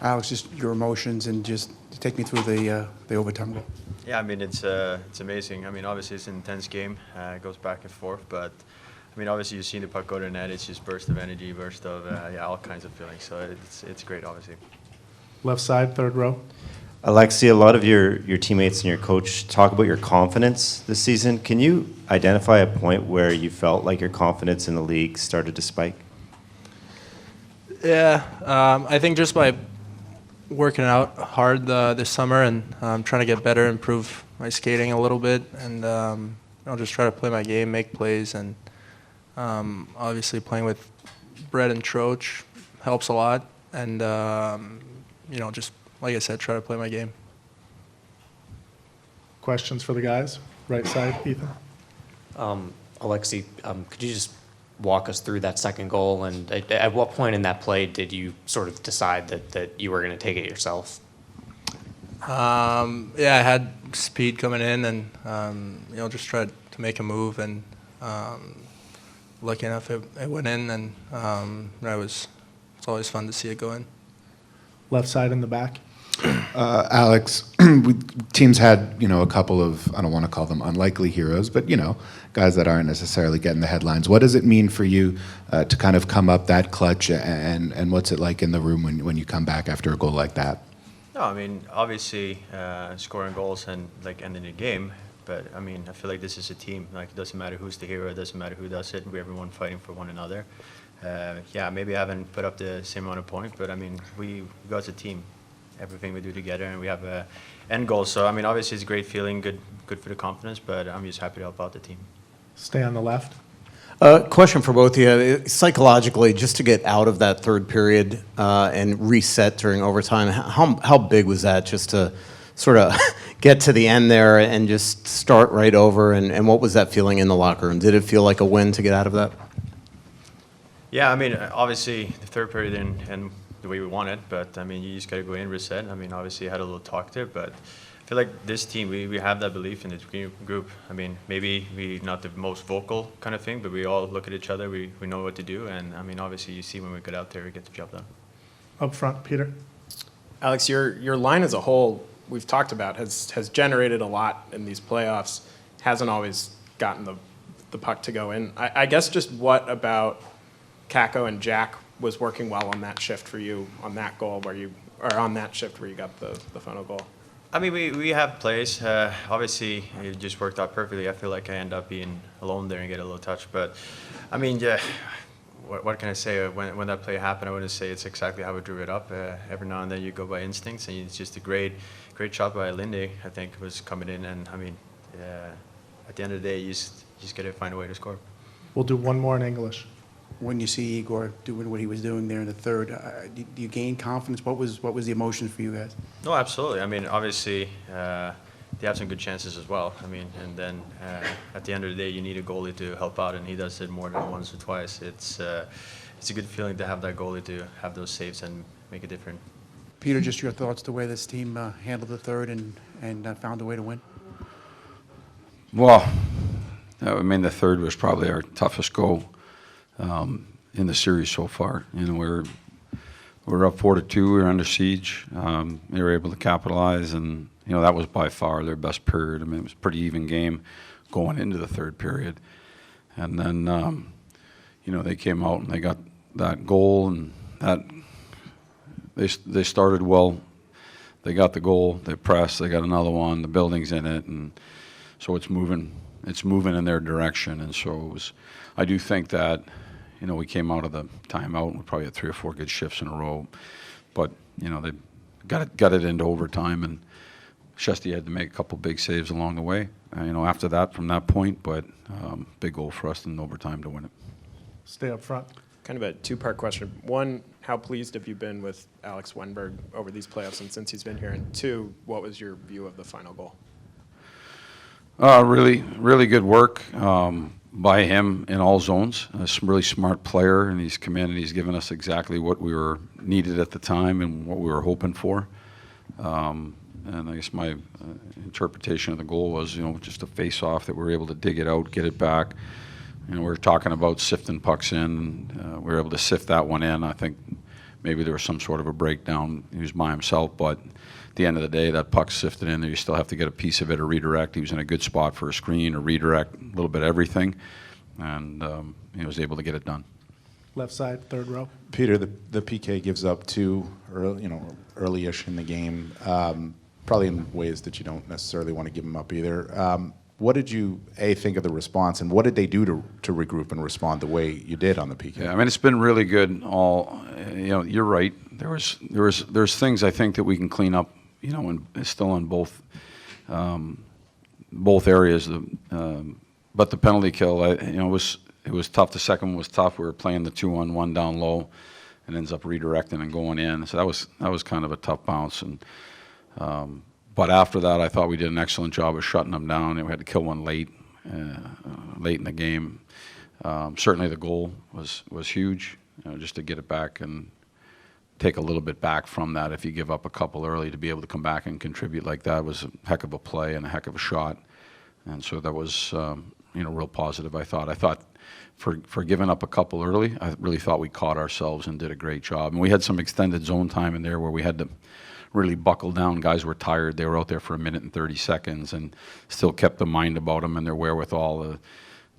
Alex, just your emotions and just take me through the overtime goal. Yeah, I mean, it's amazing. I mean, obviously it's an intense game. It goes back and forth, but I mean, obviously you've seen the puck go to the net. It's just burst of energy, burst of yeah, all kinds of feelings. So it's great, obviously. Left side, third row. Alexi, a lot of your teammates and your coach talk about your confidence this season. Can you identify a point where you felt like your confidence in the league started to spike? Yeah, I think just by working out hard this summer and trying to get better, improve my skating a little bit, and just try to play my game, make plays, and obviously playing with Brett and Troach helps a lot, and just like I said, try to play my game. Questions for the guys? Right side, Ethan. Alexi, could you just walk us through that second goal, and at what point in that play did you sort of decide that you were going to take it yourself? Yeah, I had speed coming in, and just tried to make a move, and lucky enough it went in, and it's always fun to see it go in. Left side in the back. Alex, teams had, a couple of, I don't want to call them unlikely heroes, but, guys that aren't necessarily getting the headlines. What does it mean for you to kind of come up that clutch, and what's it like in the room when you come back after a goal like that? No, I mean, obviously scoring goals and ending the game, but I mean, I feel like this is a team. Like, it doesn't matter who's the hero, it doesn't matter who does it. We're everyone fighting for one another. Yeah, maybe I haven't put up the same amount of points, but I mean, we go as a team. Everything we do together, and we have a end goal. So I mean, obviously it's a great feeling, good for the confidence, but I'm just happy to help out the team. Stay on the left. Question for both of you. Psychologically, just to get out of that third period and reset during overtime, how big was that just to sort of get to the end there and just start right over, and what was that feeling in the locker room? Did it feel like a win to get out of that? Yeah, I mean, obviously the third period and the way we wanted, but I mean, you just got to go in, reset. I mean, obviously I had a little talk there, but I feel like this team, we have that belief in this group. I mean, maybe we not the most vocal kind of thing, but we all look at each other, we know what to do, and I mean, obviously you see when we get out there, we get the job done. Up front, Peter. Alex, your line as a whole, we've talked about, has generated a lot in these playoffs, hasn't always gotten the puck to go in. I guess just what about Kako and Jack was working well on that shift for you on that goal on that shift where you got the final goal? I mean, we have plays. Obviously, it just worked out perfectly. I feel like I end up being alone there and get a little touch. But, I mean, yeah, what can I say? When that play happened, I wouldn't say it's exactly how we drew it up. Every now and then you go by instincts, and it's just a great shot by Lindy, I think, was coming in. And, I mean, at the end of the day, you just got to find a way to score. We'll do one more in English. When you see Igor doing what he was doing there in the third, do you gain confidence? What was the emotion for you guys? No, absolutely. I mean, obviously, they have some good chances as well. I mean, and then at the end of the day, you need a goalie to help out, and he does it more than once or twice. It's a good feeling to have that goalie to have those saves and make a difference. Peter, just your thoughts the way this team handled the third and found a way to win? Well, I mean, the third was probably our toughest goal in the series so far. We're up 4-2. We were under siege. They were able to capitalize, and that was by far their best period. I mean, it was a pretty even game going into the third period, and then they came out and they got that goal, and that they started well. They got the goal. They pressed. They got another one. The building's in it, and so it's moving. It's moving in their direction, and so it was. I do think that. We came out of the timeout and we probably had 3 or 4 good shifts in a row, but they got it into overtime, and Shesty had to make a couple big saves along the way. After that, from that point, but big goal for us in overtime to win it. Stay up front. Kind of a two-part question. One, how pleased have you been with Alex Wennberg over these playoffs and since he's been here? And two, what was your view of the final goal? Really, really good work. By him in all zones. A really smart player, and he's come in and he's given us exactly what we were needed at the time and what we were hoping for. And I guess my interpretation of the goal was, just a face-off that we were able to dig it out, get it back. We were talking about sifting pucks in. We were able to sift that one in. I think maybe there was some sort of a breakdown. He was by himself, but at the end of the day, that puck sifted in there. You still have to get a piece of it or redirect. He was in a good spot for a screen or redirect, a little bit of everything, and he was able to get it done. Left side, third row. Peter, the PK gives up two, early-ish in the game, probably in ways that you don't necessarily want to give them up either. What did you think of the response, and what did they do to regroup and respond the way you did on the PK? Yeah, I mean, it's been really good. You're right. There's things I think that we can clean up. And still in both areas. But the penalty kill, it was tough. The second one was tough. We were playing the 2-on-1 down low, and ends up redirecting and going in. So that was kind of a tough bounce. And but after that, I thought we did an excellent job of shutting them down. And we had to kill one late in the game. Certainly, the goal was huge, just to get it back and take a little bit back from that. If you give up a couple early, to be able to come back and contribute like that was a heck of a play and a heck of a shot. And so that was real positive. I thought for giving up a couple early, I really thought we caught ourselves and did a great job. And we had some extended zone time in there where we had to really buckle down. Guys were tired. They were out there for 1 minute and 30 seconds and still kept the mind about them and their wherewithal to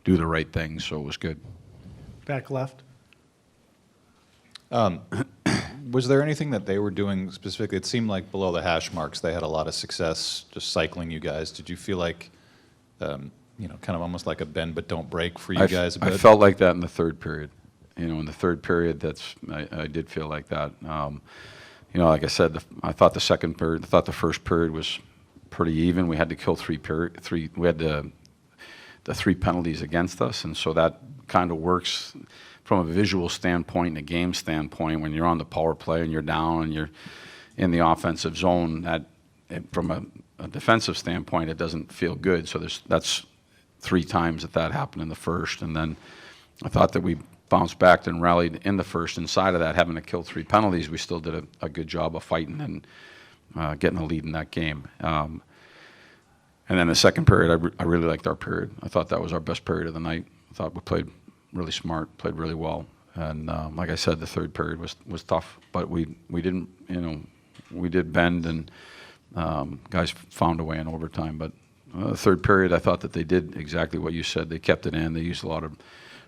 do the right things. So it was good. Back left. Was there anything that they were doing specifically? It seemed like below the hash marks they had a lot of success just cycling you guys. Did you feel like, kind of almost like a bend but don't break for you guys a bit? I felt like that in the third period. In the third period, I did feel like that. Like I said, I thought the first period was pretty even. We had to kill we had the 3 penalties against us, and so that kind of works from a visual standpoint and a game standpoint. When you're on the power play and you're down and you're in the offensive zone, from a defensive standpoint, it doesn't feel good. So that's 3 times that happened in the first, and then I thought that we bounced back and rallied in the first. Inside of that, having to kill 3 penalties, we still did a good job of fighting and getting a lead in that game. And then the second period, I really liked our period. I thought that was our best period of the night. I thought we played really smart, played really well. And like I said, the third period was tough, but we didn't, we did bend, and guys found a way in overtime. But the third period, I thought that they did exactly what you said. They kept it in. They used a lot of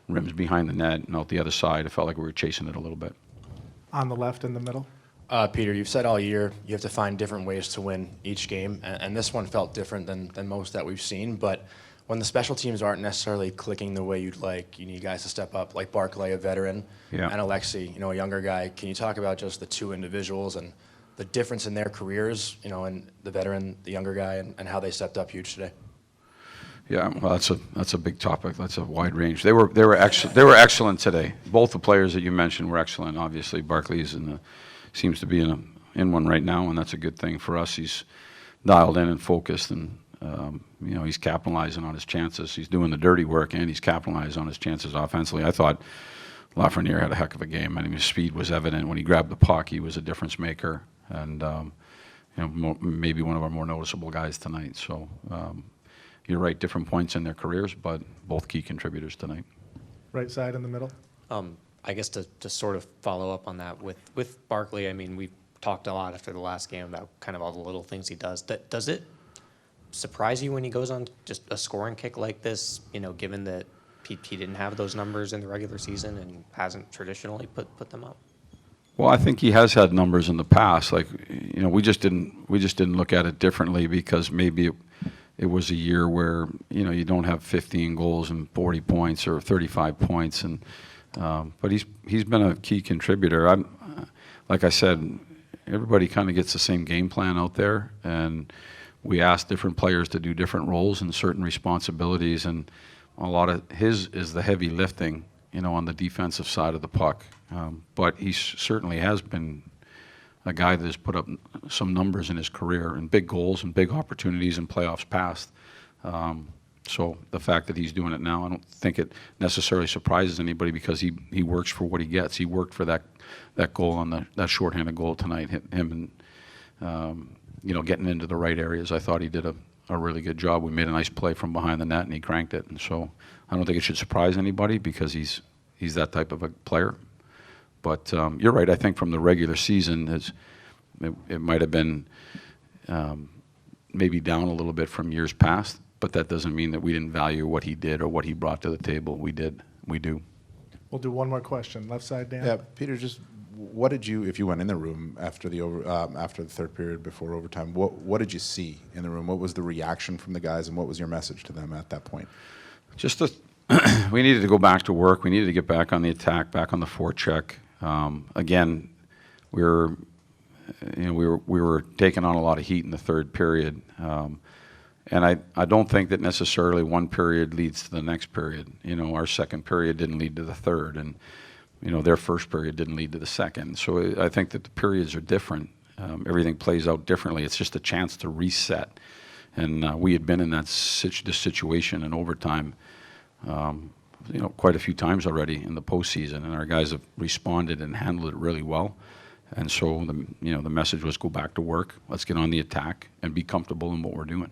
rims behind the net and out the other side. It felt like we were chasing it a little bit. On the left in the middle. Peter, you've said all year you have to find different ways to win each game, and this one felt different than most that we've seen. But when the special teams aren't necessarily clicking the way you'd like, you need guys to step up, like Barclay, a veteran, and Alexis, a younger guy. Can you talk about just the 2 individuals and the difference in their careers, and the veteran, the younger guy, and how they stepped up huge today? Yeah, well, that's a big topic. That's a wide range. They were excellent today. Both the players that you mentioned were excellent. Obviously, Barclay's seems to be in one right now, and that's a good thing for us. He's dialed in and focused, and he's capitalizing on his chances. He's doing the dirty work, and he's capitalizing on his chances offensively. I thought Lafreniere had a heck of a game. I mean, his speed was evident when he grabbed the puck. He was a difference maker, and maybe one of our more noticeable guys tonight. So. You're right, different points in their careers, but both key contributors tonight. Right side in the middle. I guess to sort of follow up on that with Barclay, I mean, we talked a lot after the last game about kind of all the little things he does. Does it surprise you when he goes on just a scoring kick like this, given that he didn't have those numbers in the regular season and hasn't traditionally put them up? Well, I think he has had numbers in the past. Like, we just didn't look at it differently because maybe it was a year where you don't have 15 goals and 40 points or 35 points, and but he's been a key contributor. Like I said, everybody kind of gets the same game plan out there, and we ask different players to do different roles and certain responsibilities, and a lot of his is the heavy lifting, on the defensive side of the puck. But he certainly has been a guy that has put up some numbers in his career and big goals and big opportunities in playoffs past. So the fact that he's doing it now, I don't think it necessarily surprises anybody because he works for what he gets. He worked for that goal on that shorthanded goal tonight, him and getting into the right areas. I thought he did a really good job. We made a nice play from behind the net and he cranked it. And so I don't think it should surprise anybody because he's that type of a player. But you're right. I think from the regular season, it might have been maybe down a little bit from years past, but that doesn't mean that we didn't value what he did or what he brought to the table. We did. We do. We'll do one more question. Left side, Dan? Yeah, Peter, just what did you, if you went in the room after the third period before overtime, what did you see in the room? What was the reaction from the guys, and what was your message to them at that point? Just we needed to go back to work. We needed to get back on the attack, back on the forecheck. Again, we were taking on a lot of heat in the third period. And I don't think that necessarily one period leads to the next period. Our second period didn't lead to the third, and their first period didn't lead to the second. So I think that the periods are different. Everything plays out differently. It's just a chance to reset. And we had been in this situation in overtime, quite a few times already in the postseason, and our guys have responded and handled it really well. And so the message was go back to work. Let's get on the attack and be comfortable in what we're doing.